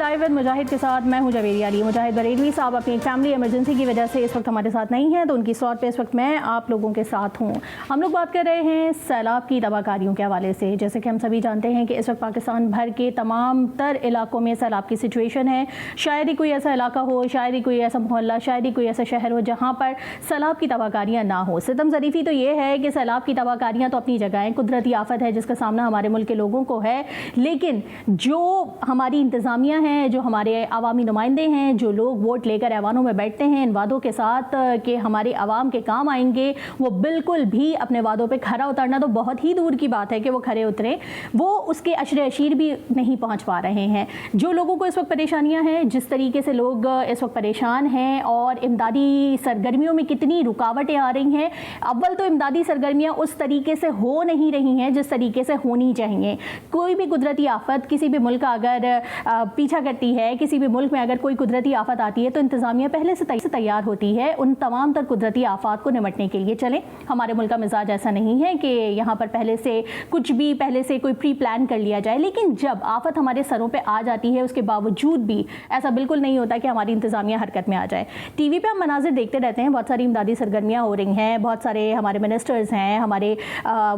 Live with मुजाहिद के साथ मैं हूं जवेरी अली। मुजाहिद बरेलवी साहब अपनी फैमिली इमरजेंसी की वजह से इस वक्त हमारे साथ नहीं हैं, तो उनकी स्लॉट पे इस वक्त मैं आप लोगों के साथ हूं। हम लोग बात कर रहे हैं सैलाब की तबाहकारियों के हवाले से। जैसे कि हम सभी जानते हैं कि इस वक्त पाकिस्तान भर के तमाम तर इलाकों में सैलाब की सिचुएशन है। शायद ही कोई ऐसा इलाका हो, शायद ही कोई ऐसा मोहल्ला, शायद ही कोई ऐसा शहर हो जहाँ पर सैलाब की तबाहकारियाँ ना हो। सितम ज़रीफ़ी तो ये है कि सैलाब की तबाहकारियाँ तो अपनी जगह हैं, कुदरती आफत है जिसका सामना हमारे मुल्क के लोगों को है, लेकिन जो हमारी इंतज़ामिया हैं, जो हमारे अवामी नुमाइंदे हैं, जो लोग वोट लेकर ऐवानों में बैठते हैं इन वादों के साथ कि हमारे अवाम के काम आएंगे, वो बिल्कुल भी अपने वादों पे खरा उतरना तो बहुत ही दूर की बात है कि वो खरे उतरे, वो उसके अशरे अशीर भी नहीं पहुंच पा रहे हैं। जो लोगों को इस वक्त परेशानियां हैं, जिस तरीके से लोग इस वक्त परेशान हैं और इमदादी सरगर्मियों में कितनी रुकावटें आ रही हैं। अव्वल तो इमदादी सरगर्मियाँ उस तरीके से हो नहीं रही हैं जिस तरीके से होनी चाहिए। कोई भी कुदरती आफत किसी भी मुल्क का अगर पीछा करती है, किसी भी मुल्क में अगर कोई कुदरती आफत आती है तो इंतज़ामिया पहले से तैयार होती है उन तमाम तर कुदरती आफात को निमटने के लिए। चलें, हमारे मुल्क का मिजाज ऐसा नहीं है कि यहाँ पर पहले से कोई प्री प्लान कर लिया जाए, लेकिन जब आफत हमारे सरों पे आ जाती है उसके बावजूद भी ऐसा बिल्कुल नहीं होता कि हमारी इंतज़ामिया हरकत में आ जाए। टीवी पे हम मनाजिर देखते रहते हैं, बहुत सारी इमदादी सरगर्मियाँ हो रही हैं, बहुत सारे हमारे मिनिस्टर्स हैं, हमारे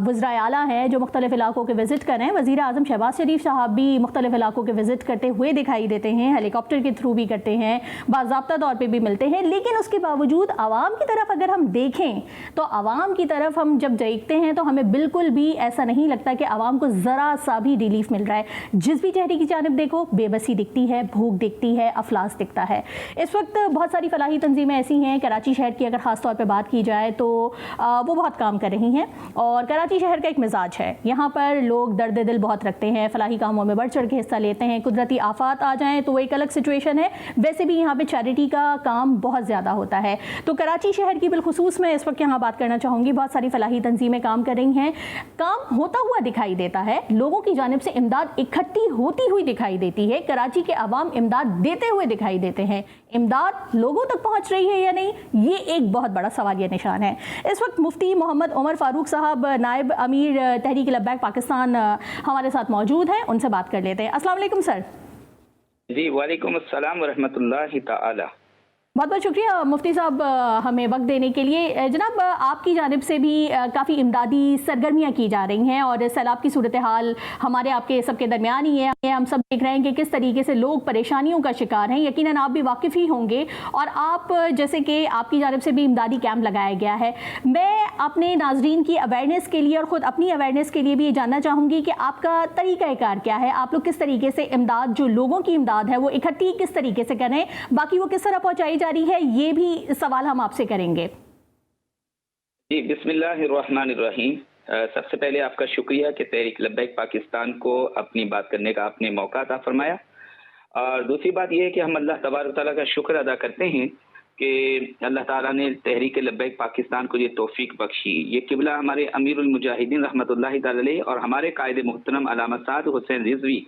वज़राए आला हैं जो मुख्तलिफ इलाकों के विज़िट कर रहे हैं। वज़ीर आज़म शहबाज शरीफ साहब भी मुख्तलिफ इलाकों के विज़िट करते हुए दिखाई देते हैं, हेलीकॉप्टर के थ्रू भी करते हैं, बाज़ाब्ता तौर पे भी मिलते हैं। लेकिन उसके बावजूद आवाम की तरफ अगर हम देखें तो आवाम की तरफ हम जब देखते हैं तो हमें बिल्कुल भी ऐसा नहीं लगता कि आवाम को ज़रा सा भी रिलीफ मिल रहा है। जिस भी चेहरे की जानिब देखो बेबसी दिखती है, भूख दिखती है, अफलास दिखता है। इस वक्त बहुत सारी फलाही तंजीमें ऐसी हैं, कराची शहर की अगर ख़ास तौर पर बात की जाए तो वो बहुत काम कर रही हैं और कराची शहर का एक मिजाज है, यहाँ पर लोग दर्द दिल बहुत रखते हैं, फलाही कामों में बढ़ चढ़ के हिस्सा लेते हैं। कुदरती आफात आ जाएं तो वो एक अलग सिचुएशन है, वैसे भी यहाँ पे चैरिटी का काम बहुत ज़्यादा होता है। तो कराची शहर की बिलखुसूस मैं इस वक्त यहाँ बात करना चाहूँगी। बहुत सारी फलाही तंजीमें काम कर रही हैं, काम होता हुआ दिखाई देता है, लोगों की जानिब से इमदाद इकट्ठी होती हुई दिखाई देती है, कराची के अवाम इमदाद देते हुए दिखाई देते हैं। इमदाद लोगों तक पहुँच रही है या नहीं, ये एक बहुत बड़ा सवालिया निशान है। इस वक्त मुफ्ती मोहम्मद उमर फारूक साहब, नायब अमीर तहरीक लब्बैक पाकिस्तान, हमारे साथ मौजूद हैं, उनसे बात कर लेते हैं। अस्सलाम वालेकुम सर। जी वालेकुम अस्सलाम व रहमतुल्लाहि ताला। बहुत बहुत शुक्रिया मुफ्ती साहब हमें वक्त देने के लिए। जनाब, आपकी जानिब से भी काफ़ी इमदादी सरगर्मियाँ की जा रही हैं और सैलाब की सूरत हाल हमारे आपके सबके दरमियान ही है। हम सब देख रहे हैं कि किस तरीके से लोग परेशानियों का शिकार हैं। यकीनन आप भी वाकिफ़ ही होंगे और आप जैसे कि आपकी जानिब से भी इमदादी कैंप लगाया गया है। मैं अपने नाजरीन की अवेयरनेस के लिए और ख़ुद अपनी अवेयरनेस के लिए भी ये जानना चाहूँगी कि आपका तरीक़ाकार क्या है, आप लोग किस तरीके से इमदाद, जो लोगों की इमदाद है वो इकट्ठी किस तरीके से करें, बाकी वो किस तरह पहुँचाई जा रही है, ये भी सवाल हम आपसे करेंगे। जी बिस्मिल्लाहिर्रहमानिर्रहीम। सबसे पहले आपका शुक्रिया कि तहरीक लब्बैक पाकिस्तान को अपनी बात करने का आपने मौका अता फरमाया। और दूसरी बात यह है कि हम अल्लाह तबारक तआला का शुक्र अदा करते हैं कि अल्लाह ताला ने तहरीक लब्बैक पाकिस्तान को ये तौफीक बख्शी। ये किबला हमारे अमीरुल मुजाहिदीन रहमतुल्लाहि तआला अलैहि और हमारे कायदे मुहतरम अल्लामा साद हुसैन रिजवी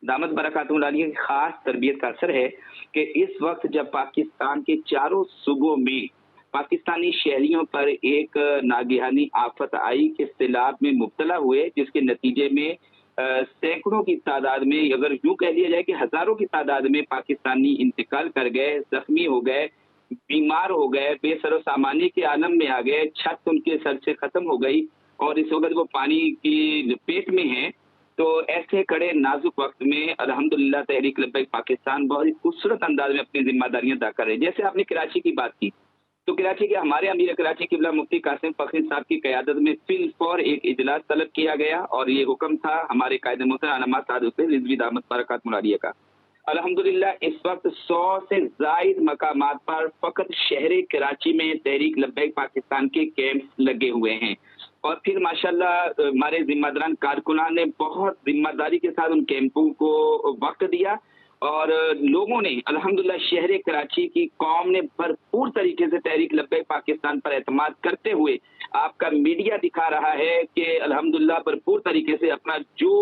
दामत बरकातुहुल आलिया की खास तरबियत का असर है कि इस वक्त जब पाकिस्तान के चारों सूबों में पाकिस्तानी शहरियों पर एक नागहानी आफत आई कि सैलाब में मुब्तला हुए, जिसके नतीजे में सैकड़ों की तादाद में, अगर यूं कह लिया जाए कि हजारों की तादाद में पाकिस्तानी इंतकाल कर गए, जख्मी हो गए, बीमार हो गए, बेसरो सामानी के आलम में आ गए, छत उनके सर से खत्म हो गई और इस वक्त वो पानी की लपेट में है। तो ऐसे कड़े नाजुक वक्त में अल्हम्दुलिल्लाह तहरीक लब्बैक पाकिस्तान बहुत ही खूबसूरत अंदाज में अपनी जिम्मेदारियां अदा कर रही है। जैसे आपने कराची की बात की, तो कराची के हमारे अमीर कराची किबला मुफ्ती कासिम फखरी साहब की क़यादत में फिल फौर एक इजलास तलब किया गया और ये हुक्म था हमारे कायदे मुहतरम अल्लामा साद हुसैन रिजवी दामत बरकातुहुल आलिया का। अल्हम्दुलिल्लाह इस वक्त 100 से ज़ायद मकामात पर फकत शहर कराची में तहरीक लब्बैक पाकिस्तान के कैंप लगे हुए हैं और फिर माशाल्लाह हमारे जिम्मेदारान कारकुनान ने बहुत जिम्मेदारी के साथ उन कैंपों को वक्त दिया और लोगों ने अल्हम्दुलिल्लाह शहर कराची की कौम ने भरपूर तरीके से तहरीक लब्बैक पाकिस्तान पर एतमाद करते हुए आपका मीडिया दिखा रहा है कि अल्हम्दुलिल्लाह भरपूर तरीके से अपना जो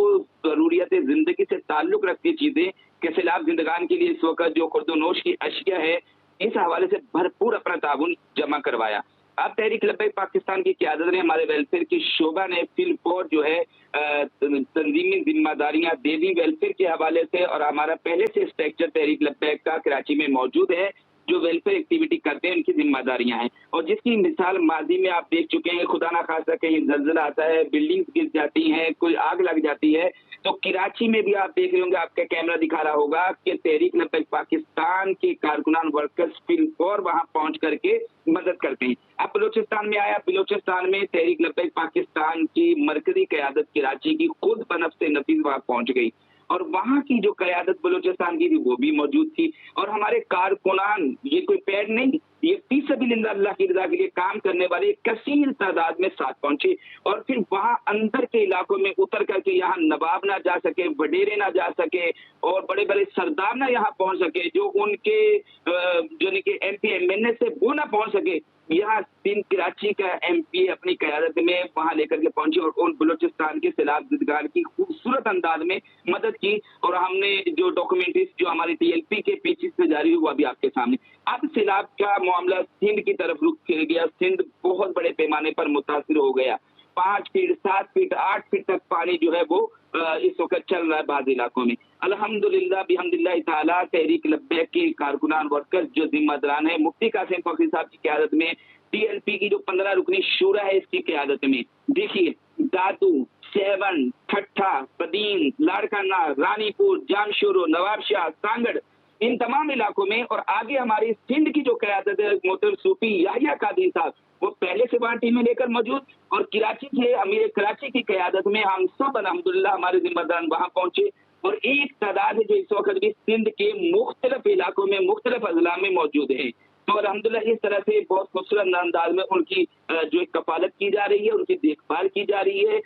जरूरियत जिंदगी से ताल्लुक रखती चीजें के खिलाफ जिंदगान के लिए इस वक्त जो खुर्दोनोश की अशिया है, इस हवाले से भरपूर अपना ताउन जमा करवाया। अब तहरीक लब्बैक पाकिस्तान की क़यादत ने, हमारे वेलफेयर की शोभा ने फिल फौर जो है तंजीमी जिम्मेदारियां दे दी वेलफेयर के हवाले से, और हमारा पहले से स्ट्रक्चर तहरीक लब्बैक का कराची में मौजूद है। जो वेलफेयर एक्टिविटी करते हैं उनकी जिम्मेदारियां हैं, और जिसकी मिसाल माजी में आप देख चुके हैं। खुदा ना खासा कहीं जल्जला आता है, बिल्डिंग्स गिर जाती हैं, कोई आग लग जाती है, तो कराची में भी आप देख रहे होंगे, आपका कैमरा दिखा रहा होगा कि तहरीक लब्बैक पाकिस्तान के कारकुनान वर्कर्स फिल फौर वहां पहुंच करके मदद करते हैं। अब बलोचिस्तान में आया, बलोचिस्तान में तहरीक लब्बैक पाकिस्तान की मरकजी क़यादत कराची की खुद बनफ से नफीस वहां पहुंच गई, और वहां की जो क़यादत बलूचिस्तान की थी वो भी मौजूद थी। और हमारे कारकुनान, ये कोई पैड नहीं, ये फी सबीलिल्लाह अल्लाह की रज़ा के लिए काम करने वाले कसीर तादाद में साथ पहुंचे, और फिर वहां अंदर के इलाकों में उतर करके यहाँ नवाब ना जा सके, वडेरे ना जा सके, और बड़े बड़े सरदार ना यहाँ पहुंच सके, जो उनके जो MP MNA से वो ना पहुंच सके, यहाँ सिंध कराची का MP अपनी क़यादत में वहां लेकर के पहुंचे और उन बलूचिस्तान के सैलाब ज़दगान की खूबसूरत अंदाज में मदद की। और हमने जो डॉक्यूमेंट्रीज जो हमारी TLP के पेजेस पे जारी हुआ अभी आपके सामने। अब सैलाब का मामला सिंध की तरफ रुख कर गया, सिंध बहुत बड़े पैमाने पर मुतासिर हो गया। 5 फीट 7 फीट 8 फीट तक पानी जो है वो इस वक्त चल रहा है बाज़ इलाकों में। अल्हम्दुलिल्लाह बिहम्दिल्लाह ताला तहरीक लब्बैक के कारकुनान वर्कर्स जो जिम्मेदारान है, मुफ्ती कासिम फखरी साहब की क़यादत में, TLP की जो 15 रुकनी शूरा है इसकी क़यादत में, देखिए दादू, सेवन, ठट्ठा, पदीन, लाड़काना, रानीपुर, जामशोरो, नवाबशाह, सांगड़, इन तमाम इलाकों में, और आगे हमारी सिंध की जो क़यादत है मोहतरम सूफी याहिया कादरी साहब, वो पहले से वहां टीमें लेकर मौजूद, और कराची से अमीर कराची की क़यादत में हम सब अल्हम्दुलिल्लाह हमारे जिम्मेदार वहां पहुंचे, और एक तादाद है जो इस वक्त भी सिंध के मुख्तलिफ इलाकों में मुख्तलिफ अजला में मौजूद है। तो अल्हम्दुलिल्लाह इस तरह से बहुत खूबसूरत अंदाज में उनकी जो कफालत की जा रही है, उनकी देखभाल की जा रही है,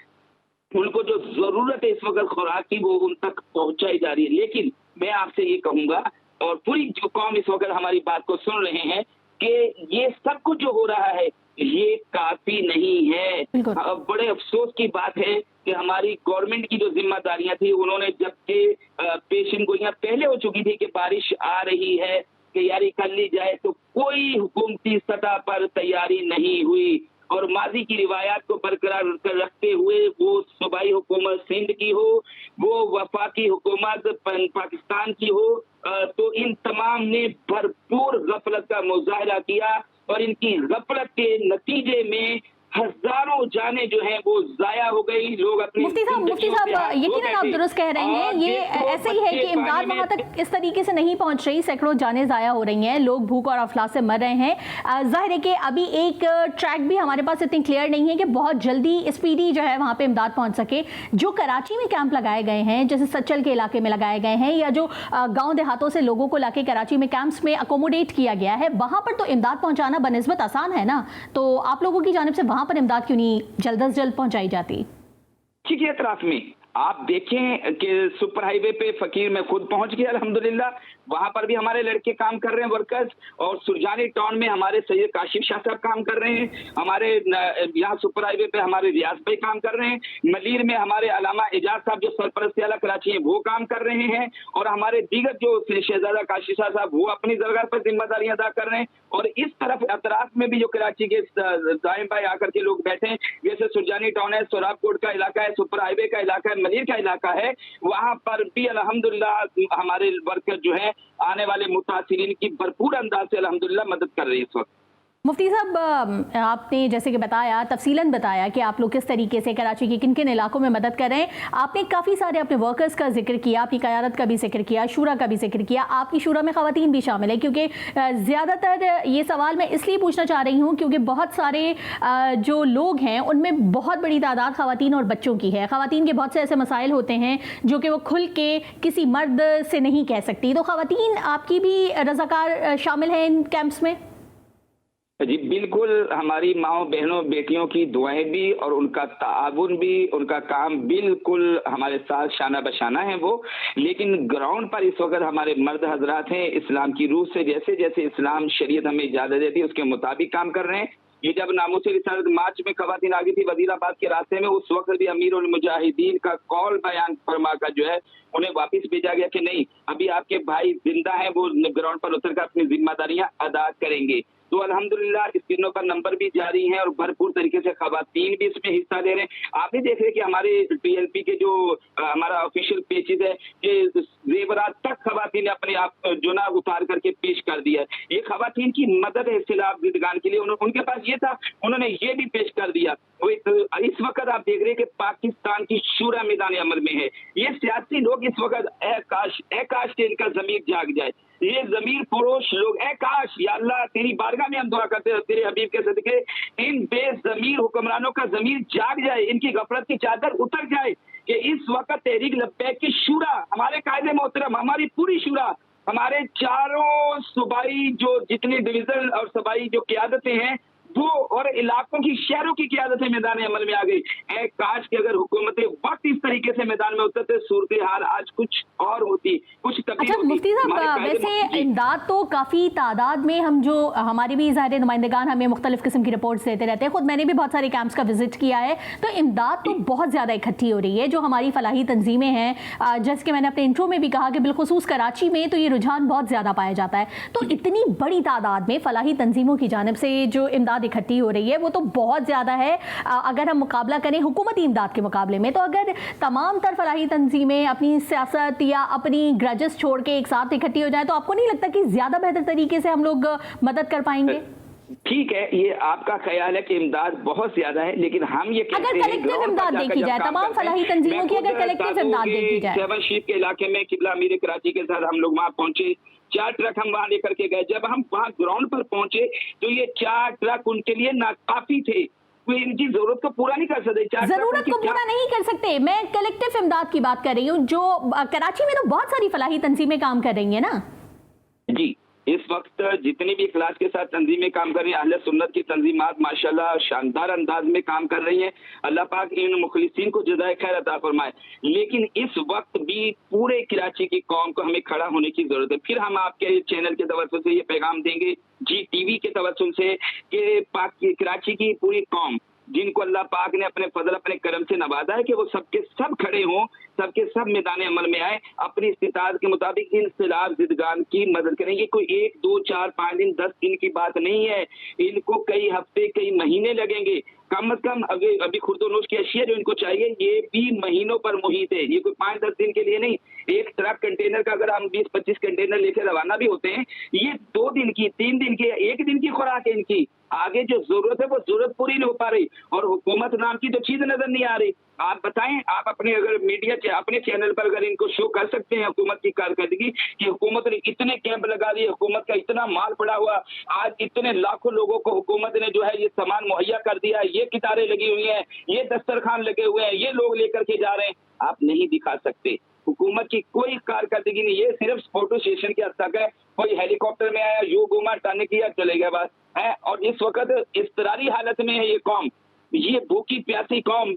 उनको जो जरूरत है इस वक्त खुराक की वो उन तक पहुंचाई जा रही है। लेकिन मैं आपसे ये कहूंगा, और पूरी जो कौम इस वक्त हमारी बात को सुन रहे हैं, कि ये सब कुछ जो हो रहा है ये काफी नहीं है। बड़े अफसोस की बात है कि हमारी गवर्नमेंट की जो जिम्मेदारियां थी, उन्होंने जबकि पेशन गोइयां पहले हो चुकी थी कि बारिश आ रही है, तैयारी कर ली जाए, तो कोई हुकूमती सतह पर तैयारी नहीं हुई, और माजी की रिवायात को बरकरार रखते हुए वो सूबाई हुकूमत सिंध की हो, वो वफाकी हुकूमत पाकिस्तान की हो, तो इन तमाम ने भरपूर गफलत का मुजाहरा किया, और इनकी गफलत के नतीजे में हजारों जाने जो हैं वो जाया हो गई। लोग अपने मुफ्ती साहब यकीनन आप दुरुस्त कह रहे हैं, ये ऐसे ही है कि इमदाद वहां तक इस तरीके से नहीं पहुंच रही, सैकड़ों जाने जाया हो रही हैं, लोग भूख और अफलास से मर रहे हैं। जाहिर है कि अभी एक ट्रैक भी हमारे पास इतनी क्लियर नहीं है कि बहुत जल्दी स्पीडी जो है वहां पे इमदाद पहुंच सके। जो कराची में कैंप लगाए गए हैं, जैसे सच्चल के इलाके में लगाए गए हैं, या जो गाँव देहातों से लोगों को लाके कराची में कैंप्स में अकोमोडेट किया गया है, वहां पर तो इमदाद पहुंचाना बनिस्बत आसान है ना, तो आप लोगों की जानिब से वहां पर इमदाद क्यों नहीं जल्द से जल्द पहुंचाई जाती? ठीक है, अतराफ में आप देखें कि सुपर हाईवे पे फकीर में खुद पहुंच गया अल्हम्दुलिल्लाह, वहां पर भी हमारे लड़के काम कर रहे हैं वर्कर्स, और सुरजानी टाउन में हमारे सैयद काशिफ शाह साहब काम कर रहे हैं, हमारे यहाँ सुपर हाईवे पे हमारे रियाज भाई काम कर रहे हैं, मलीर में हमारे अलामा एजाज साहब जो सरपरस्ती आला कराची हैं वो काम कर रहे हैं, और हमारे दीगर जो शहजादा काशिफ शाह साहब वो अपनी जगह पर जिम्मेदारियां अदा कर रहे हैं। और इस तरफ अतराफ में भी जो कराची के दाएं बाएं आकर के लोग बैठे हैं, जैसे सुरजानी टाउन है, सोराबकोट का इलाका है, सुपर हाईवे का इलाका है, मलीर का इलाका है, वहां पर भी अल्हम्दुलिल्लाह हमारे वर्कर जो है आने वाले मुतासिरीन की भरपूर अंदाज से अल्हम्दुलिल्लाह मदद कर रही है इस वक्त। मुफ्ती साहब, आपने जैसे कि बताया, तफसीलन बताया कि आप लोग किस तरीके से कराची के किन किन इलाकों में मदद कर रहे हैं। आपने काफ़ी सारे अपने वर्कर्स का जिक्र किया, आपकी क़यादत का भी जिक्र किया, शूरा का भी जिक्र किया। आपकी शूरा में ख़वातीन भी शामिल है, क्योंकि ज़्यादातर ये सवाल मैं इसलिए पूछना चाह रही हूँ क्योंकि बहुत सारे जो लोग हैं उनमें बहुत बड़ी तादाद ख़वातीन और बच्चों की है। ख़वातीन के बहुत से ऐसे मसाइल होते हैं जो कि वो खुल के किसी मर्द से नहीं कह सकती, तो ख़वातीन आपकी भी रज़ाकार शामिल हैं इन कैंप्स में? जी बिल्कुल, हमारी माओ बहनों बेटियों की दुआएं भी और उनका ताउन भी, उनका काम बिल्कुल हमारे साथ शाना बशाना है वो। लेकिन ग्राउंड पर इस वक्त हमारे मर्द हजरात हैं, इस्लाम की रूह से जैसे जैसे इस्लाम शरीयत हमें इजाजत देती है उसके मुताबिक काम कर रहे हैं। ये जब नामूस रिसालत मार्च में खवातीन आ गई थी वजीराबाद के रास्ते में, उस वक्त भी अमीर उल मुजाहिदीन का कॉल बयान फरमा का जो है उन्हें वापस भेजा गया कि नहीं, अभी आपके भाई जिंदा हैं, वो ग्राउंड पर उतर कर अपनी जिम्मेदारियां अदा करेंगे। तो अल्हम्दुलिल्लाह स्क्रीनों पर नंबर भी जारी हैं और भरपूर तरीके से खवातीन भी इसमें हिस्सा ले रहे हैं। आप भी देख रहे हैं कि हमारे टीएलपी के जो हमारा ऑफिशियल पेजेस है कि जेवरात तक खवातीन ने अपने आप जो ना उतार करके पेश कर दिया है। ये खवातीन की मदद है सैलाब ज़िदगान के लिए, उनके पास ये था, उन्होंने ये भी पेश कर दिया। वो इस वक्त आप देख रहे हैं कि पाकिस्तान की शूरा मैदान अमल में है। ये सियासी लोग इस वक्त ए काश के इनका ज़मीर जाग जाए। ये ज़मीर फरोश लोग, ए काश या अल्लाह तेरी बारगाह में हम दुआ करते हैं तेरे हबीब के सदके इन बेज़मीर हुक्मरानों का ज़मीर जाग जाए, इनकी गफलत की चादर उतर जाए कि इस वक्त तहरीक लब्बैक की शूरा, हमारे कायदे मोहतरम, हमारी पूरी शूरा, हमारे चारों सूबाई जो जितने डिवीजन और सूबाई जो क़यादतें हैं वो और इलाकों की शहरों की क़यादतें मैदान अमल में आ गई। ए काश कि अगर हुकूमतें वक्त इस तरीके से मैदान में उतरते सूरत हाल आज कुछ और होती, कुछ अच्छा मुफ्ती साहब, वैसे इमदाद तो काफ़ी तादाद में हम जो हमारे भी ज़ाहिर नुमाइंदगान हमें मुख्तलिफ किस्म की रिपोर्ट्स देते रहते हैं, खुद मैंने भी बहुत सारे कैंप्स का विजिट किया है, तो इमदाद तो बहुत ज़्यादा इकट्ठी हो रही है। जो हमारी फलाही तंजीमें हैं, जैसे कि मैंने अपने इंट्रो में भी कहा कि बिलखुसूस कराची में तो ये रुझान बहुत ज़्यादा पाया जाता है। तो इतनी बड़ी तादाद में फलाही तंजीमों की जानिब से जो इमदाद इकट्ठी हो रही है वो तो बहुत ज़्यादा है। अगर हम मुकाबला करें हुकूमती इमदाद के मुकाबले में, तो अगर तमाम तर फलाही तंजीमें अपनी सियासत या अपनी ग्रजेस छोड़ के एक साथ इकट्ठी हो जाए, तो आपको नहीं लगता कि ज़्यादा बेहतर तरीके से हम लोग मदद कर पाएंगे? ठीक है, ये आपका ख्याल है कि इमदाद बहुत ज्यादा है, लेकिन हम ये कहते अगर कलेक्टिव इमदाद देखी जाए, तमाम फलाही तंजीमों की अगर कलेक्टिव इमदाद देखी जाए, सेवन शीप के इलाके में किबला अमीर कराची के साथ हम लोग वहाँ पहुंचे, 4 ट्रक हम वहाँ लेकर के गए। जब हम वहाँ ग्राउंड पर पहुंचे तो ये 4 ट्रक उनके लिए नाकाफी थे, इनकी जरूरत को पूरा नहीं कर सकते। जरूरत को पूरा नहीं कर सकते, मैं कलेक्टिव इमदाद की बात कर रही हूँ। जो कराची में तो बहुत सारी फलाही तंजीमें काम कर रही है ना जी। इस वक्त जितनी भी इखलास के साथ तंजीमें काम कर रही हैं, अहले सुन्नत की तंजीमात माशाल्लाह शानदार अंदाज में काम कर रही हैं। अल्लाह पाक इन मुखलिसीन को जज़ाए खैर अता फरमाए। लेकिन इस वक्त भी पूरे कराची की कौम को हमें खड़ा होने की जरूरत है। फिर हम आपके चैनल के तवज्जुह से ये पैगाम देंगे, जी टीवी के तवज्जुह से, कि कराची की पूरी कौम जिनको अल्लाह पाक ने अपने फजल अपने करम से नवाजा है कि वो सबके सब खड़े हों, सबके सब मैदान अमल में आए, अपनी इस्तिताअत के मुताबिक इन सैलाब ज़िदगान की मदद करें। ये कोई 1, 2, 4, 5 दिन 10 दिन की बात नहीं है, इनको कई हफ्ते कई महीने लगेंगे। कम अज कम अभी खुर्दोनोश की अशिया जो इनको चाहिए ये भी महीनों पर मुहित है, ये कोई 5-10 दिन के लिए नहीं। एक ट्रक कंटेनर का अगर हम 20-25 कंटेनर लेकर रवाना भी होते हैं, ये 2 दिन की 3 दिन की 1 दिन की खुराक है इनकी। आगे जो जरूरत है वो जरूरत पूरी नहीं हो पा रही और हुकूमत नाम की तो चीज नजर नहीं आ रही। आप बताएं, आप अपने अगर मीडिया अपने चैनल पर अगर इनको शो कर सकते हैं हुकूमत की कारकर्दगी कि हुकूमत ने इतने कैंप लगा दिए, हुकूमत का इतना माल पड़ा हुआ, आज इतने लाखों लोगों को हुकूमत ने जो है ये सामान मुहैया कर दिया, ये कितारें लगी हुई हैं, ये दस्तरखान लगे हुए हैं, ये लोग लेकर के जा रहे हैं, आप नहीं दिखा सकते। हुकूमत की कोई कारकर्दगी नहीं, ये सिर्फ फोटो सेशन के हद तक है। कोई हेलीकॉप्टर में आया, यू घुमा, टाने किया, चले गया बस है। और इस वक्त इस्तरारी हालत में है ये कौम, ये भूखी प्यासी कौम।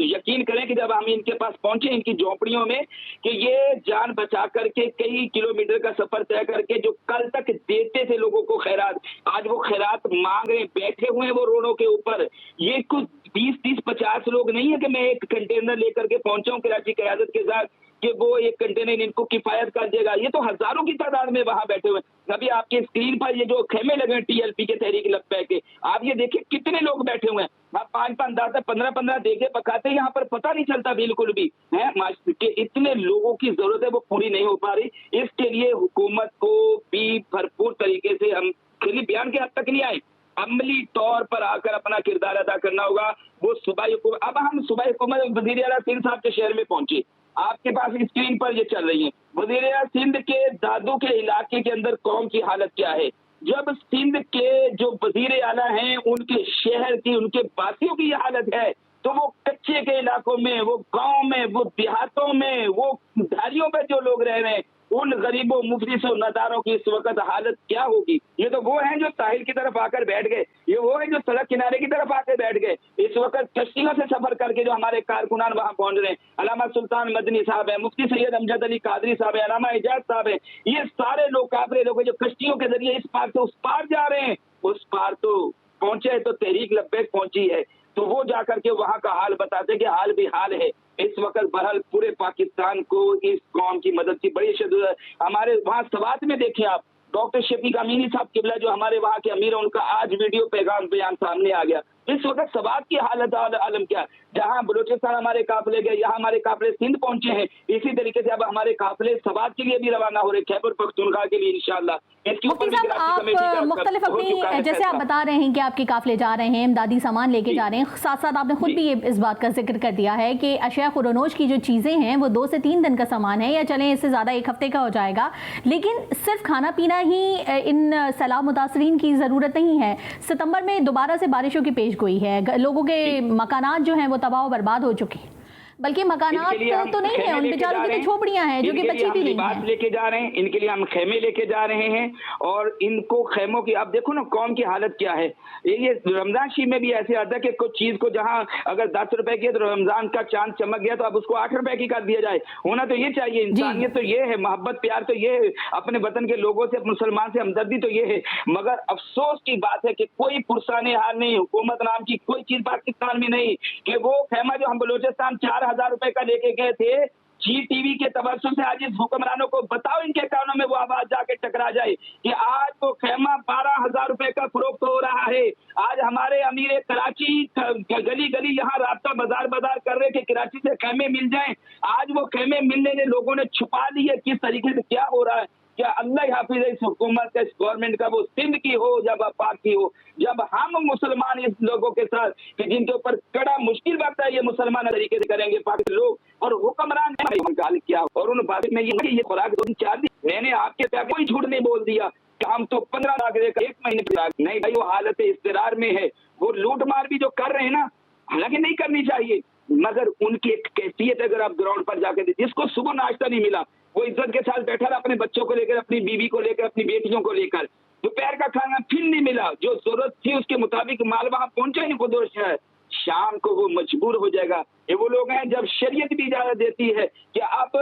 यकीन करें कि जब हम इनके पास पहुंचे इनकी झोपड़ियों में, कि ये जान बचा करके कई किलोमीटर का सफर तय करके जो कल तक देते थे लोगों को खैरात, आज वो खैरात मांग रहे, बैठे हुए हैं वो रोडों के ऊपर। ये कुछ 20-30-50 लोग नहीं है कि मैं एक कंटेनर लेकर के पहुंचा हूं कराची क़यादत के साथ कि वो एक कंटेनर इनको किफायत कर देगा। ये तो हजारों की तादाद में वहां बैठे हुए। अभी आपके स्क्रीन पर ये जो खेमे लगे हैं टीएलपी के तहरीक लब्बैक के, आप ये देखिए कितने लोग बैठे हुए हैं। आप 5-5, 10, 15-15 देखे पकाते यहाँ पर पता नहीं चलता बिल्कुल भी है कि इतने लोगों की जरूरत है वो पूरी नहीं हो पा रही। इसके लिए हुकूमत को भी भरपूर तरीके से हम खाली बयान के हद तक नहीं आए, अमली तौर पर आकर अपना किरदार अदा करना होगा। वो सूबाई हुकूमत, अब हम सूबाई हुकूमत वज़ीर आला सिंध साहब के शहर में पहुंचे, आपके पास स्क्रीन पर ये चल रही है। वज़ीर आला सिंध के दादू के इलाके के अंदर कौम की हालत क्या है। जब सिंध के जो वज़ीर आला हैं उनके शहर की, उनके वासियों की ये हालत है, तो वो कच्चे के इलाकों में, वो गांव में, वो देहातों में, वो धारियों में जो लोग रह रहे हैं, उन गरीबों मुफलिसों नदारों की इस वक्त हालत क्या होगी। ये तो वो हैं जो साहिल की तरफ आकर बैठ गए, ये वो हैं जो सड़क किनारे की तरफ आकर बैठ गए। इस वक्त कश्तियों से सफर करके जो हमारे कारकुनान वहां पहुंच रहे हैं, अलामा सुल्तान मदनी साहब है, मुफ्ती सैयद अमजद अली कादरी साहब है, अलामा एजाज साहब है, ये सारे लोग काफिले लोग जो कश्तियों के जरिए इस पार से उस पार जा रहे हैं। उस पार तो पहुंचे तो तहरीक लब्बैक पहुंची है, तो वो जाकर के वहां का हाल बताते कि हाल भी हाल है। इस वक्त बहरहाल पूरे पाकिस्तान को इस कौम की मदद की बड़ी जरूरत है। हमारे वहां सवात में देखें आप, डॉक्टर शफीक अमीनी साहब किबला जो हमारे वहाँ के अमीर हैं, उनका आज वीडियो पैगाम बयान सामने आ गया। इस वक्त सवात की हालत आलम क्या, जहां बलूचिस्तान हमारे काफिले गए, यहाँ हमारे काफिले सिंध पहुंचे हैं, इसी तरीके से अब हमारे काफिले सवात के लिए भी रवाना हो रहे, खैबर पख्तूनख्वा के लिए इंशाअल्लाह। मुफ्ती साहब, आप मुख्तलिफ अपनी, जैसे आप बता रहे हैं कि आपके काफिले जा रहे हैं, इमदादी सामान लेके जा रहे हैं, साथ साथ आपने खुद भी इस बात का जिक्र कर दिया है कि अशिया खुरनोश की जो चीज़ें हैं वो 2 से 3 दिन का सामान है, या चलें इससे ज़्यादा 1 हफ्ते का हो जाएगा, लेकिन सिर्फ खाना पीना ही इन सैलाब मुतासरीन की ज़रूरत नहीं है। सितंबर में दोबारा से बारिशों की पेशगोई है, लोगों के मकानात जो हैं वो तबाह बर्बाद हो चुके हैं, बल्कि मकानात तो नहीं है, उन बेचारों की तो झोपड़ियां हैं जो कि बची भी नहीं है। लेके जा रहे हैं, इनके लिए हम खेमे लेके जा रहे हैं, और इनको खेमों की, आप देखो ना कौम की हालत क्या है। ये रमजान शरीफ में भी ऐसे आता है कि कुछ चीज को जहां अगर 10 रुपए की है तो रमजान का चांद चमक गया तो अब उसको 8 रुपए की कर दिया जाए। होना तो ये चाहिए, इंसानियत तो ये है, मोहब्बत प्यार तो ये है, अपने वतन के लोगों से, मुसलमान से हमदर्दी तो ये है। मगर अफसोस की बात है कि कोई पुरसाने हाल नहीं, हुकूमत नाम की कोई चीज पाकिस्तान में नहीं, कि वो खेमा जो हम बलूचिस्तान 4,000 रुपए का लेके गए थे, जी टीवी के तवज्जुह से आज इस हुक्मरानों को बताओ, इनके कानों में वो आवाज जाके टकरा जाए कि आज वो खेमा 12,000 रुपए का फरोख्त हो रहा है। आज हमारे अमीर कराची गली गली यहाँ रास्ता बाजार कर रहे कि कराची से खेमे मिल जाएं। आज वो खेमे मिलने ने लोगों ने छुपा लिए, किस तरीके से क्या हो रहा है। क्या अल्लाह हाफिज इस हुकूमत का, इस गवर्नमेंट का, वो सिंध की हो या पाक की हो, जब हम मुसलमान इस लोगों के साथ कि जिनके ऊपर कड़ा मुश्किल वक्त है, ये मुसलमान तरीके से करेंगे पाकिस्तान लोग और हुक्मरान गाल किया, और उन बात में ये खुराक 2-4 दिन मैंने आपके प्यार कोई झूठ नहीं बोल दिया, काम तो 15 लाख देकर 1 महीने की नहीं भाई, वो हालत इस्तिरार में है। वो लूट मार भी जो कर रहे हैं ना, हालांकि नहीं करनी चाहिए, मगर उनकी एक कैफियत अगर आप ग्राउंड पर जाकर, जिसको सुबह नाश्ता नहीं मिला वो इज्जत के साथ बैठा रहा, अपने बच्चों को लेकर, अपनी बीवी को लेकर, अपनी बेटियों को लेकर, दोपहर का खाना फिर नहीं मिला, जो जरूरत थी उसके मुताबिक माल वहां पहुंचा ही खुद है, शाम को वो मजबूर हो जाएगा। ये वो लोग हैं जब शरीयत भी इजाजत देती है कि आप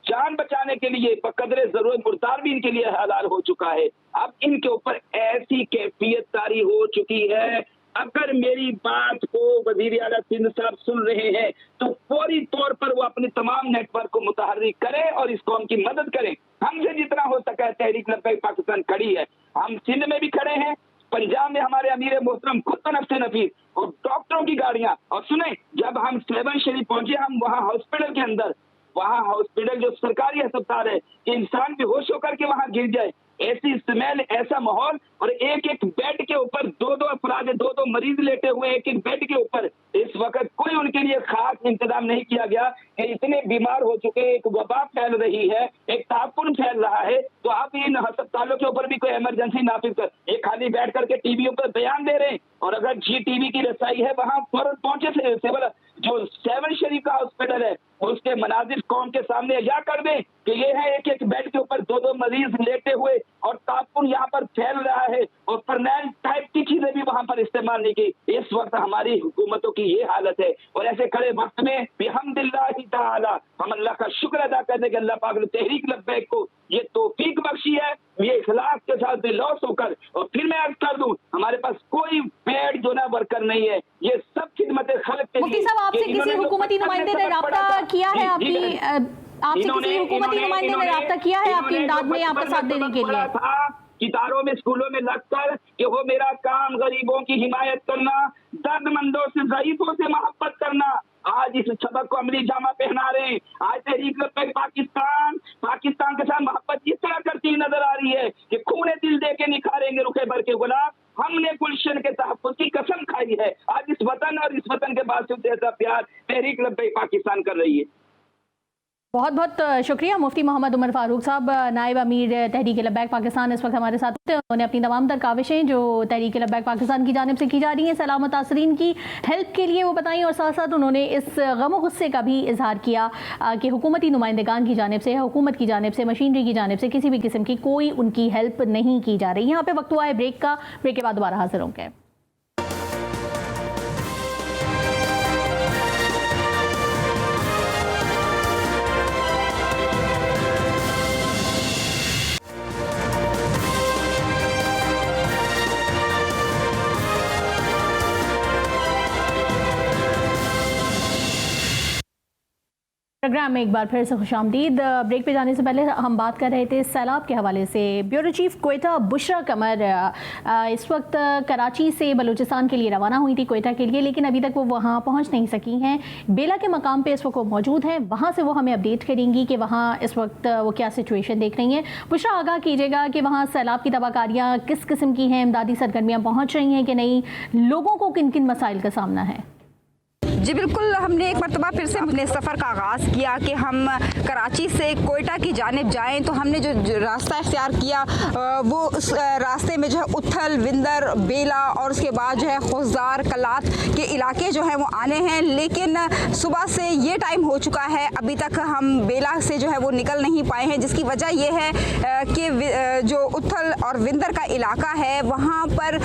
जान बचाने के लिए बकदरे जरूरत मुर्तार भी इनके लिए हलाल हो चुका है। अब इनके ऊपर ऐसी कैफियत तारी हो चुकी है, अगर मेरी बात को वजीर आला सिंध साहब सुन रहे हैं तो फौरी तौर पर वो अपने तमाम नेटवर्क को मुतहर्रिक करें और इस कौम की मदद करें। हमसे जितना हो सका है तहरीक लब्बैक पाकिस्तान खड़ी है, हम सिंध में भी खड़े हैं, पंजाब में हमारे अमीर मोहतरम खुद तो नफ्से नफीस और डॉक्टरों की गाड़ियां। और सुने, जब हम सेवन शरीफ पहुंचे, हम वहाँ हॉस्पिटल के अंदर, वहाँ हॉस्पिटल जो सरकारी अस्पताल है, कि इंसान बेहोश होकर के वहाँ गिर जाए, ऐसी स्मेल, ऐसा माहौल, और एक एक बेड के ऊपर 2-2 अफराद, 2-2 मरीज लेटे हुए एक एक बेड के ऊपर। इस वक्त कोई उनके लिए खास इंतजाम नहीं किया गया कि इतने बीमार हो चुके, एक वबा फैल रही है, एक तापुन फैल रहा है, तो आप इन अस्पतालों के ऊपर भी कोई इमरजेंसी नाफिज कर, ये खाली बैठ करके टीवियों पर बयान दे रहे हैं। और अगर जी टीवी की रसाई है, वहां फौरन पहुंचे सिविल जो सेवन शरीफ का हॉस्पिटल है, उसके मनाजिर कौम के सामने या कर दें कि ये है एक एक बेड के ऊपर 2-2 मरीज लेटे हुए और तापुन यहाँ पर फैल रहा है, और फर्नैल टाइप की चीजें भी वहां पर इस्तेमाल नहीं की। इस वक्त हमारी हुकूमतों की ये हालत है, और ऐसे खड़े वक्त में बिहम्दिल्लाहि ताला हम अल्लाह का शुक्र अदा करने के अल्लाह पाक ने तहरीक लब्बैक को ये तौफीक बख्शी है, ये इखलास के साथ बेलौस होकर। और फिर मैं अर्ज कर दूं, हमारे पास कोई पेड जो ना वर्कर नहीं है, ये सब खिदमत खल्क के लिए। मुफ्ती साहब, आपसे किसी हुकूमती नुमाइंदे ने राब्ता किया है आपसे किसी हुकूमती नुमाइंदे ने राब्ता किया है आपकी इमदाद में, आपका साथ देने के लिए? कितारों में, स्कूलों में लगकर कि वो मेरा काम गरीबों की हिमायत करना, दर्दमंदों से, ज़ईफों से मोहब्बत करना, आज इस सबक को अमली जामा पहना रहे हैं। आज तहरीक लब्बैक पाकिस्तान के साथ मोहब्बत इस तरह करती नजर आ रही है कि खूने दिल दे के निखारेंगे रुखे भर के गुलाब, हमने गुलशन के तहफ़्फ़ुज़ की कसम खाई है। आज इस वतन और इस वतन के बासित ऐसा प्यार तहरीक लब्बैक पाकिस्तान कर रही है। बहुत बहुत शुक्रिया मुफ्ती मोहम्मद उमर फारूक साहब, नायब अमीर तहरीक लब्बैक पाकिस्तान इस वक्त हमारे साथ थे। उन्होंने अपनी तमाम तर काविशें जो तहरीक लब्बैक पाकिस्तान की जानिब से की जा रही हैं सैलाब मुतासरीन की हेल्प के लिए वो बताई, और साथ साथ उन्होंने इस गम गुस्से का भी इजहार किया कि हुकूमती नुमाइंदगान की जानिब से, हुकूमत की जानिब से, मशीनरी की जानिब से किसी भी किस्म की कोई उनकी हेल्प नहीं की जा रही। यहाँ पर वक्त हुआ है ब्रेक का, ब्रेक के बाद दोबारा हाजिर होंगे। प्रोग्राम में एक बार फिर से खुशामदीद। ब्रेक पे जाने से पहले हम बात कर रहे थे सैलाब के हवाले से। ब्यूरो चीफ क्वेटा बुशरा कमर इस वक्त कराची से बलूचिस्तान के लिए रवाना हुई थी क्वेटा के लिए, लेकिन अभी तक वो वहाँ पहुँच नहीं सकी हैं। बेला के मकाम पे इस वक्त वो मौजूद हैं, वहाँ से वो हमें अपडेट करेंगी कि वहाँ इस वक्त वो क्या सिचुएशन देख रही हैं। बुशरा, आगाह कीजिएगा कि वहाँ सैलाब की तबाहकारियाँ किस किस्म की हैं, इमदादी सरगर्मियाँ पहुँच रही हैं कि नहीं, लोगों को किन किन मसाइल का सामना है? जी बिल्कुल, हमने एक मरतबा फिर से अपने सफ़र का आगाज़ किया कि हम कराची से कोयटा की जानिब जाएं। तो हमने जो रास्ता इख्तियार किया वो उस रास्ते में जो है उथल, विंदर, बेला और उसके बाद जो है खुजार, कलात के इलाके जो हैं वो आने हैं। लेकिन सुबह से ये टाइम हो चुका है, अभी तक हम बेला से जो है वो निकल नहीं पाए हैं, जिसकी वजह ये है कि जो उथल और विंदर का इलाका है वहाँ पर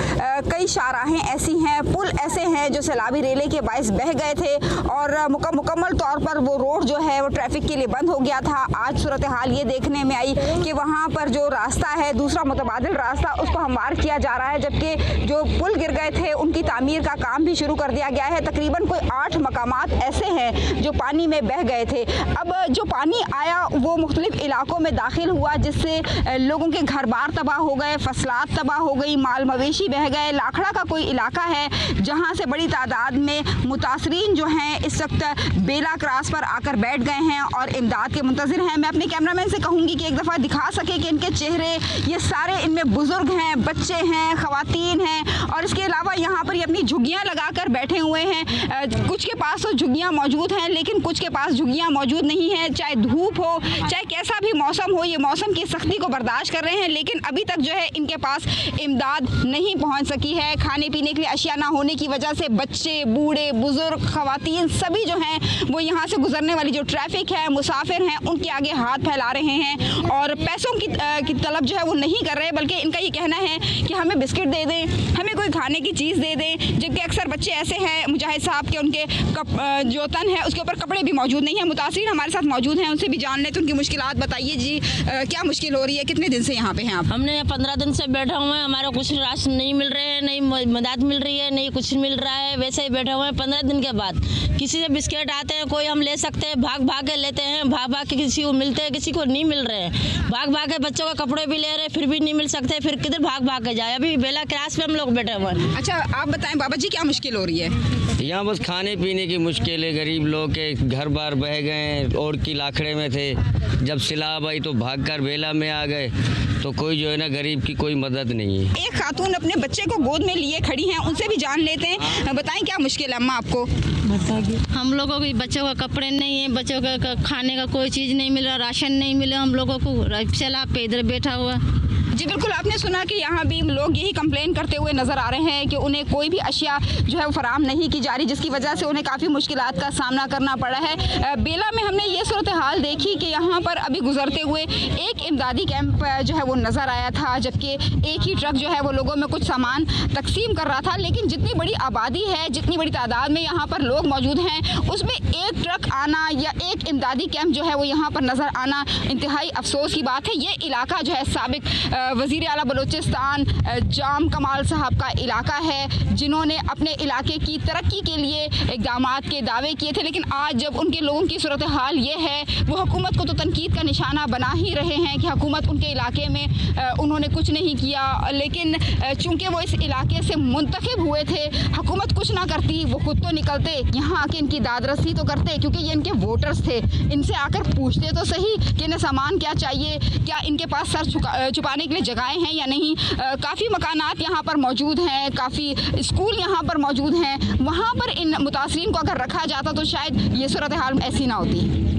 कई शाहराहें ऐसी हैं, पुल ऐसे हैं जो सैलाबी रेले के बायस बह गए थे और मुकम्मल तौर पर वो रोड जो है वो ट्रैफिक के लिए बंद हो गया था। आज सूरत हाल ये देखने में आई कि वहाँ पर जो रास्ता है, दूसरा मुतबादिल रास्ता, उसको हमवार किया जा रहा है, जबकि जो पुल गिर गए थे उनकी तामीर का काम भी शुरू कर दिया गया है। तकरीबन कोई 8 मकामात ऐसे हैं जो पानी में बह गए थे। अब जो पानी आया वो मुख्तलिफ इलाकों में दाखिल हुआ, जिससे लोगों के घर बार तबाह हो गए, फसलात तबाह हो गई, माल मवेशी बह गए। लाखड़ा का कोई इलाका है जहाँ से बड़ी तादाद में मुतासरीन जो हैं इस वक्त बेला क्रॉस पर आकर बैठ गए हैं और इमदाद के मुंतज़िर हैं। मैं अपने कैमरामैन से कहूँगी कि एक दफ़ा दिखा सके कि इनके चेहरे, ये सारे इनमें बुज़ुर्ग हैं, बच्चे हैं, ख़वातीन हैं और इसके अलावा यहाँ पर ये अपनी झुग्गियाँ लगा कर बैठे हुए हैं। कुछ के पास तो झुग्गियाँ मौजूद हैं, लेकिन कुछ के पास झुग्गियाँ मौजूद नहीं हैं। चाहे धूप हो, चाहे कैसा भी मौसम हो, ये मौसम की सख्ती को बर्दाश्त कर रहे हैं, लेकिन अभी तक जो है इनके पास इमदाद नहीं पहुँच सकी है। खाने पीने के लिए अशिया ना होने की वजह से बच्चे, बूढ़े, बुज़ुर्ग, ख़वातीन सभी जो हैं वो यहाँ से गुजरने वाली जो ट्रैफिक है, मुसाफिर हैं, उनके आगे हाथ फैला रहे हैं और पैसों की तलब जो है वो नहीं कर रहे, बल्कि इनका ये कहना है कि हमें बिस्किट दे दें, हमें कोई खाने की चीज़ दे दें। जबकि अक्सर बच्चे ऐसे हैं मुजाहिद साहब के, उनके जो तन है उसके ऊपर कपड़े भी मौजूद नहीं हैं। मुतासिर हमारे साथ मौजूद हैं, उनसे भी जान लें तो उनकी मुश्किलात बताइए जी। क्या मुश्किल हो रही है, कितने दिन से यहाँ पे हैं आप? हमने 15 दिन से बैठे हुए हैं, हमारा कुछ राशन नहीं मिल रहे हैं, नहीं मदद मिल रही है, नहीं कुछ मिल रहा है, वैसे ही बैठे हुए हैं। 15 दिन के बाद किसी से बिस्किट आते हैं, कोई हम ले सकते हैं, भाग भाग के लेते हैं, भाग भाग के किसी को मिलते हैं, किसी को नहीं मिल रहे हैं। भाग भाग के बच्चों के कपड़े भी ले रहे हैं, फिर भी नहीं मिल सकते, फिर किधर भाग भाग के जाए। अभी बेला क्लास पे हम लोग बैठे हुए हैं। अच्छा, आप बताएं बाबा जी, क्या मुश्किल हो रही है? यहाँ बस खाने पीने की मुश्किल है, गरीब लोग के घर बार बह गए और की लाखड़े में थे। जब सैलाब आई तो भागकर बेला में आ गए, तो कोई जो है ना गरीब की कोई मदद नहीं है। एक खातून अपने बच्चे को गोद में लिए खड़ी हैं, उनसे भी जान लेते हैं। बताएं क्या मुश्किल है अम्मा आपको? हम लोगों को बच्चों का कपड़े नहीं है, बच्चों का खाने का कोई चीज़ नहीं मिल रहा, राशन नहीं मिला हम लोगों को। सैलाब पे इधर बैठा हुआ। जी बिल्कुल, आपने सुना कि यहाँ भी लोग यही कंप्लेन करते हुए नज़र आ रहे हैं कि उन्हें कोई भी अशिया जो है वो फराम नहीं की जा रही, जिसकी वजह से उन्हें काफ़ी मुश्किलात का सामना करना पड़ा है। बेला में हमने ये सूरत हाल देखी कि यहाँ पर अभी गुजरते हुए एक इमदादी कैंप जो है वो नज़र आया था, जबकि एक ही ट्रक जो है वो लोगों में कुछ सामान तकसीम कर रहा था। लेकिन जितनी बड़ी आबादी है, जितनी बड़ी तादाद में यहाँ पर लोग मौजूद हैं, उसमें एक ट्रक आना या एक इमदादी कैंप जो है वो यहाँ पर नज़र आना इंतहाई अफसोस की बात है। ये इलाका जो है साबिक वज़ीर आला बलूचिस्तान जाम कमाल साहब का इलाका है, जिन्होंने अपने इलाके की तरक्की के लिए इक़दाम के दावे किए थे। लेकिन आज जब उनके लोगों की सूरत हाल ये है, वो हुकूमत को तो तनकीद का निशाना बना ही रहे हैं कि हुकूमत उनके इलाके में उन्होंने कुछ नहीं किया। लेकिन चूँकि वो इस इलाके से मुंतखब हुए थे, हुकूमत कुछ ना करती, वो खुद तो निकलते, यहाँ आके इनकी दादरसी तो करते, क्योंकि ये इनके वोटर्स थे। इनसे आकर पूछते तो सही कि इन्हें सामान क्या चाहिए, क्या इनके पास सर छुपाने के लिए जगहें हैं या नहीं। काफ़ी मकानात यहाँ पर मौजूद हैं, काफ़ी स्कूल यहाँ पर मौजूद हैं। वहाँ पर इन मुतासरीन को अगर रखा जाता तो शायद ये सूरत हाल ऐसी ना होती।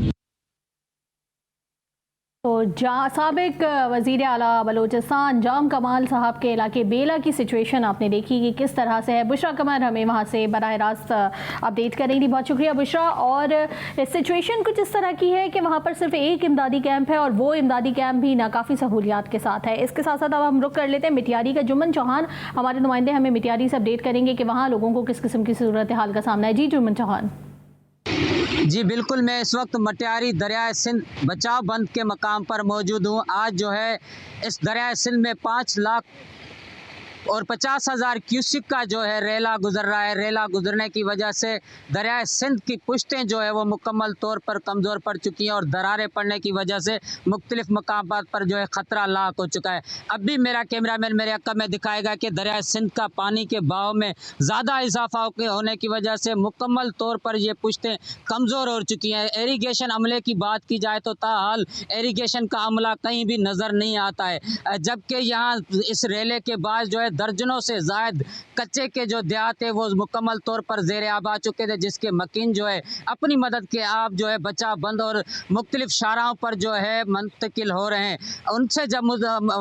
तो साबिक वज़ीर आला बलूचिस्तान जाम कमाल साहब के इलाके बेला की सिचुएशन आपने देखी कि किस तरह से है। बुशरा कमर हमें वहाँ से बराह रास्त अपडेट कर रही थी। बहुत शुक्रिया बुशरा। और सिचुएशन कुछ इस तरह की है कि वहाँ पर सिर्फ एक इमदादी कैंप है और वो इमदादी कैंप भी नाकाफ़ी सहूलियात के साथ है। इसके साथ साथ अब हम रुक कर लेते हैं मिटियारी का। जुम्मन चौहान हमारे नुमाइंदे हमें मिटियारी से अपडेट करेंगे कि वहाँ लोगों को किस किस्म की सूरत हाल का सामना है। जी जुम्मन चौहान। जी बिल्कुल, मैं इस वक्त मटियारी दरियाए सिंध बचाव बंद के मकाम पर मौजूद हूँ। आज जो है इस दरियाए सिंध में 5 लाख और 50,000 क्यूसिक का जो है रेला गुजर रहा है। रेला गुजरने की वजह से दरियाए सिंध की पुश्तें जो है वो मुकम्मल तौर पर कमज़ोर पड़ चुकी हैं और दरारें पड़ने की वजह से मुख्तलिफ मकामात पर जो है ख़तरा लाक हो चुका है। अब भी मेरा कैमरामैन मेरे अक्का में दिखाएगा कि दरियाए सिंध का पानी के बहाव में ज़्यादा इजाफा होने की वजह से मुकम्मल तौर पर ये पुश्तें कमज़ोर हो चुकी हैं। इरीगेशन अमले की बात की जाए तो ताहाल इरीगेशन का अमला कहीं भी नज़र नहीं आता है, जबकि यहाँ इस रेले के बाद जो है दर्जनों से ज़ायद कच्चे के जो देहात है वो मुकम्मल तौर पर ज़ेर आब आ चुके थे, जिसके मकीन जो है अपनी मदद के आप जो है बचा बंद और मुख्तलिफ शाराहों पर जो है मुंतकिल हो रहे हैं। उनसे जब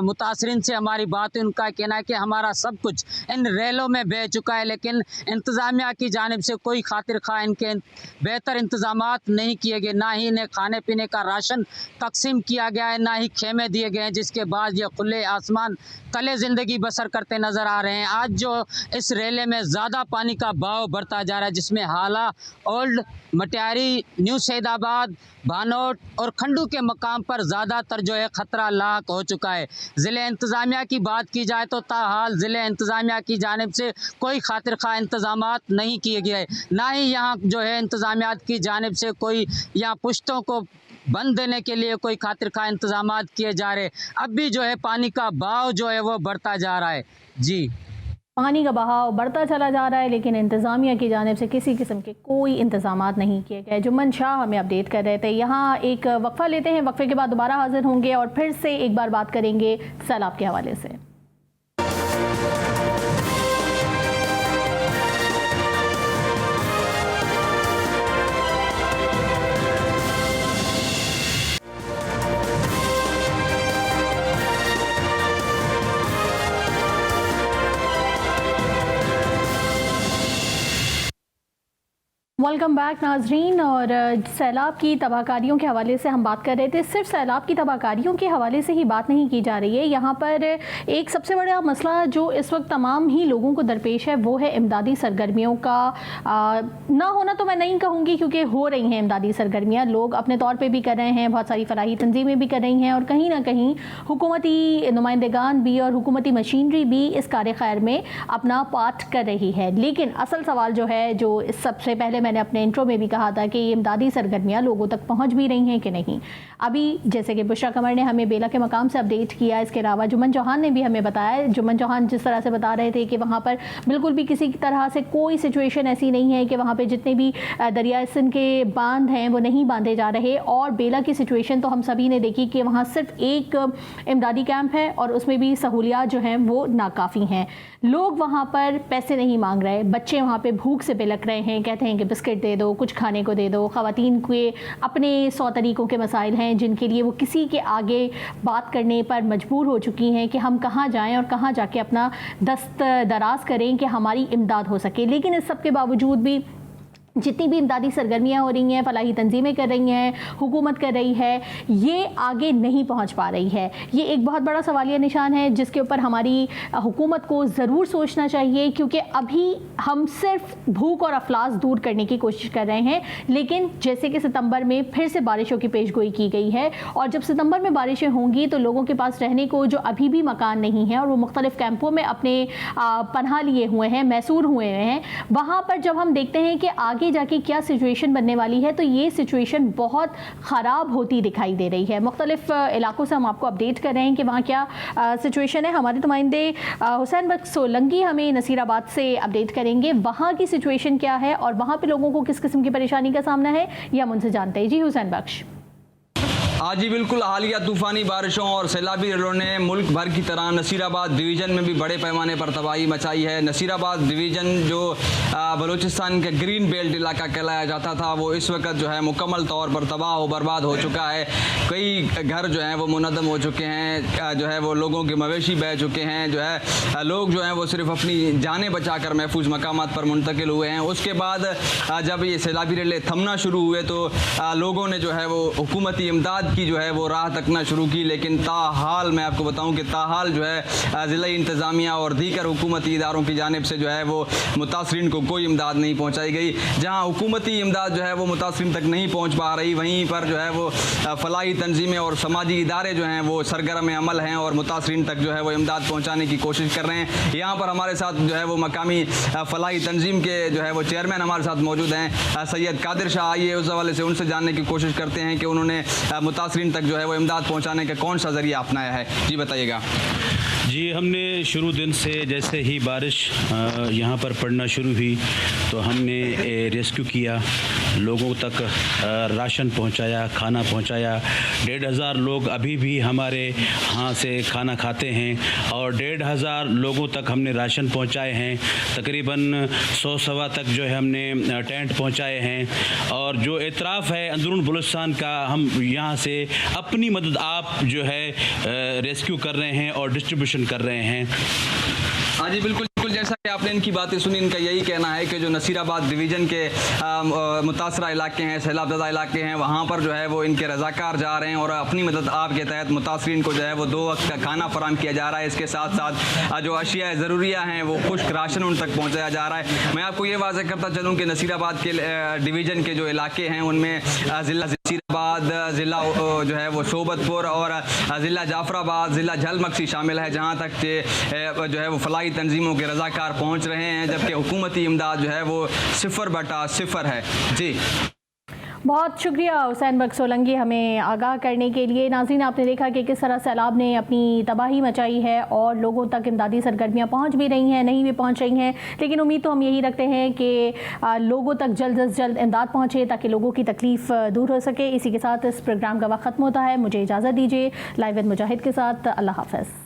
मुतासरीन से हमारी बात हुई, उनका कहना है कि हमारा सब कुछ इन रेलों में बह चुका है, लेकिन इंतज़ामिया की जानिब से कोई खातिर खा इनके बेहतर इंतज़ामात नहीं किए गए, ना ही इन्हें खाने पीने का राशन तकसीम किया गया है, ना ही खेमे दिए गए हैं, जिसके बाद ये खुले आसमान तले ज़िंदगी बसर करते नज़र आ रहे हैं। आज जो इस रेले में ज़्यादा पानी का बहाव बढ़ता जा रहा है, जिसमें हाला, ओल्ड मटियारी, न्यू सैदाबाद, भानोट और खंडू के मकाम पर ज़्यादातर जो है ख़तरा लाक हो चुका है। ज़िले इंतज़ामिया की बात की जाए तो ताहाल ज़िले इंतज़ामिया की जानिब से कोई खातिर खा इंतज़ामात नहीं किए गए, ना ही यहाँ जो है इंतज़ामियात की जानिब से कोई यहाँ पुश्तों को बंद देने के लिए कोई खातिर खा इंतज़ामात किए जा रहे। अब भी जो है पानी का बहाव जो है वो बढ़ता जा रहा है। जी, पानी का बहाव बढ़ता चला जा रहा है, लेकिन इंतज़ामिया की जानिब से किसी किस्म के कोई इंतज़ामात नहीं किए गए। जुम्मन शाह हमें अपडेट कर रहे थे। यहाँ एक वक्फ़ा लेते हैं, वक्फ़े के बाद दोबारा हाजिर होंगे और फिर से एक बार बात करेंगे सैलाब के हवाले से। वेलकम बैक नाजरीन। और सैलाब की तबाहकारियों के हवाले से हम बात कर रहे थे। सिर्फ सैलाब की तबाहकारियों के हवाले से ही बात नहीं की जा रही है, यहाँ पर एक सबसे बड़ा मसला जो इस वक्त तमाम ही लोगों को दरपेश है वो है इमदादी सरगर्मियों का ना होना। तो मैं नहीं कहूँगी, क्योंकि हो रही हैं इमदादी सरगर्मियाँ, लोग अपने तौर पर भी कर रहे हैं, बहुत सारी फलाही तंजीमें भी कर रही हैं और कहीं ना कहीं हुकूमती नुमाइंदगान भी और हुकूमती मशीनरी भी इस कार्य खैर में अपना पार्ट कर रही है। लेकिन असल सवाल जो है, जो सबसे पहले मैंने अपने इंट्रो में भी कहा था कि ये इमदादी सरगर्मियाँ लोगों तक पहुंच भी रही हैं कि नहीं। अभी जैसे कि बुशरा कमर ने हमें बेला के मकाम से अपडेट किया, इसके अलावा जुम्मन चौहान ने भी हमें बताया। जुम्मन चौहान जिस तरह से बता रहे थे कि वहाँ पर बिल्कुल भी किसी तरह से कोई सिचुएशन ऐसी नहीं है कि वहाँ पर जितने भी दरियाए सिंध के बांध हैं वो नहीं बांधे जा रहे। और बेला की सिचुएशन तो हम सभी ने देखी कि वहाँ सिर्फ एक इमदादी कैंप है और उसमें भी सहूलियात जो हैं वो नाकाफ़ी हैं। लोग वहाँ पर पैसे नहीं मांग रहे, बच्चे वहाँ पे भूख से बिलक रहे हैं, कहते हैं कि बिस्किट दे दो, कुछ खाने को दे दो। ख़वातीन के अपने 100 तरीक़ों के मसाइल हैं जिनके लिए वो किसी के आगे बात करने पर मजबूर हो चुकी हैं कि हम कहाँ जाएं और कहाँ जाके अपना दस्त दराज करें कि हमारी इमदाद हो सके। लेकिन इस सब के बावजूद भी जितनी भी इमदादी सरगर्मियाँ हो रही हैं, फलाही तंजीमें कर रही हैं, हुकूमत कर रही है, ये आगे नहीं पहुंच पा रही है। ये एक बहुत बड़ा सवालिया निशान है जिसके ऊपर हमारी हुकूमत को ज़रूर सोचना चाहिए, क्योंकि अभी हम सिर्फ भूख और अफलास दूर करने की कोशिश कर रहे हैं। लेकिन जैसे कि सितंबर में फिर से बारिशों की पेशगोई की गई है, और जब सितंबर में बारिशें होंगी तो लोगों के पास रहने को जो अभी भी मकान नहीं है और वो मुख्तलिफ कैंपों में अपने पनाह लिए हुए हैं, मैसूर हुए हैं, वहाँ पर जब हम देखते हैं कि आगे जाके क्या सिचुएशन बनने वाली है, तो ये सिचुएशन बहुत ख़राब होती दिखाई दे रही है। मुख्तलिफ इलाकों से हम आपको अपडेट कर रहे हैं कि वहाँ क्या सिचुएशन है। हमारे नुमाइंदे हुसैन बख्श सोलंकी हमें नसीराबाद से अपडेट करेंगे, वहाँ की सिचुएशन क्या है और वहाँ पे लोगों को किस किस्म की परेशानी का सामना है, यह हम उनसे जानते हैं। जी हुसैन बख्श। हाँ जी बिल्कुल, हालिया तूफ़ानी बारिशों और सैलाबी रेलों ने मुल्क भर की तरह नसीराबाद डिवीज़न में भी बड़े पैमाने पर तबाही मचाई है। नसीराबाद डिवीज़न जो बलूचिस्तान के ग्रीन बेल्ट इलाका कहलाया जाता था, वो इस वक्त जो है मुकम्मल तौर पर तबाह व बर्बाद हो चुका है। कई घर जो हैं वो मुनद्दम हो चुके हैं, जो है वो लोगों के मवेशी बह चुके हैं, जो है लोग जो हैं वो सिर्फ अपनी जानें बचा कर महफूज मकामात पर मुंतकिल हुए हैं। उसके बाद जब ये सैलाबी रेलें थमना शुरू हुए तो लोगों ने जो है वो हुकूमती इमदाद इमदाद की जो है वो राह तकना शुरू की, लेकिन ताहाल मैं आपको बताऊं कि ताहाल जो है ज़िला इंतज़ामिया और दीगर हुकूमती इदारों की जानिब से जो है वो मुतासरीन को कोई इमदाद नहीं पहुँचाई गई। जहाँ हुकूमती इमदाद जो है वो मुतासरीन तक नहीं पहुँच पा रही, वहीं पर जो है वो फलाही तंजीमें और समाजी इदारे जो हैं वो सरगर्म अमल हैं और मुतासरीन तक जो है वो इमदाद पहुँचाने की कोशिश कर रहे हैं। यहाँ पर हमारे साथ जो है वो मकामी फलाही तंजीम के जो है वो चेयरमैन हमारे साथ मौजूद हैं, सैयद कादिर शाह। आइए उस हवाले से उनसे जानने की कोशिश करते हैं कि उन्होंने मुतासरीन तक जो है वो इमदाद पहुँचाने का कौन सा ज़रिया अपनाया है। जी बताइएगा। जी, हमने शुरू दिन से जैसे ही बारिश यहाँ पर पड़ना शुरू हुई तो हमने रेस्क्यू किया, लोगों तक राशन पहुँचाया, खाना पहुँचाया। 1,500 लोग अभी भी हमारे यहाँ से खाना खाते हैं और 1,500 लोगों तक हमने राशन पहुँचाए हैं। तकरीबन 100 तक जो है हमने टेंट पहुँचाए हैं और जो एतराफ़ है अंदरून बलूचिस्तान का, हम यहाँ से अपनी मदद आप जो है रेस्क्यू कर रहे हैं और डिस्ट्रीब्यूशन कर रहे हैं। हाँ जी, बिल्कुल जैसा कि आपने इनकी बातें सुनी, इनका यही कहना है कि जो नसीराबाद डिवीज़न के मुतासरा इलाके हैं, सैलाबज़दा इलाके हैं, वहाँ पर जो है वो इनके रज़ाकार जा रहे हैं और अपनी मदद आप के तहत मुतासरीन को जो है वो 2 वक्त का खाना फराहम किया जा रहा है। इसके साथ साथ जो अशिया ज़रूरिया हैं वो खुश्क राशन उन तक पहुँचाया जा रहा है। मैं आपको ये वाज़ेह करता चलूँ कि नसीराबाद के डिवीज़न के जो इलाके हैं उनमें ज़िला नसीराबाद, ज़िला जो है वो सोबतपुर और ज़िला जाफराबाद, ज़िला झलमक्सी शामिल है, जहाँ तक जो है वो फलाही तंजीमों के रज़ाकार पहुँच रहे हैं, जबकि हुकूमती इमदाद जो है वो 0/0 है। जी, बहुत शुक्रिया हुसैन बख्श सोलंकी हमें आगाह करने के लिए। नाज़रीन, आपने देखा कि किस तरह सैलाब ने अपनी तबाही मचाई है और लोगों तक इमदादी सरगर्मियाँ पहुँच भी रही हैं, नहीं भी पहुँच रही हैं, लेकिन उम्मीद तो हम यही रखते हैं कि लोगों तक जल्द से जल्द इमदाद पहुँचे ताकि लोगों की तकलीफ़ दूर हो सके। इसी के साथ इस प्रोग्राम का वक्त ख़त्म होता है। मुझे इजाज़त दीजिए। लाइव विद मुजाहिद के साथ अल्लाह हाफ़िज़।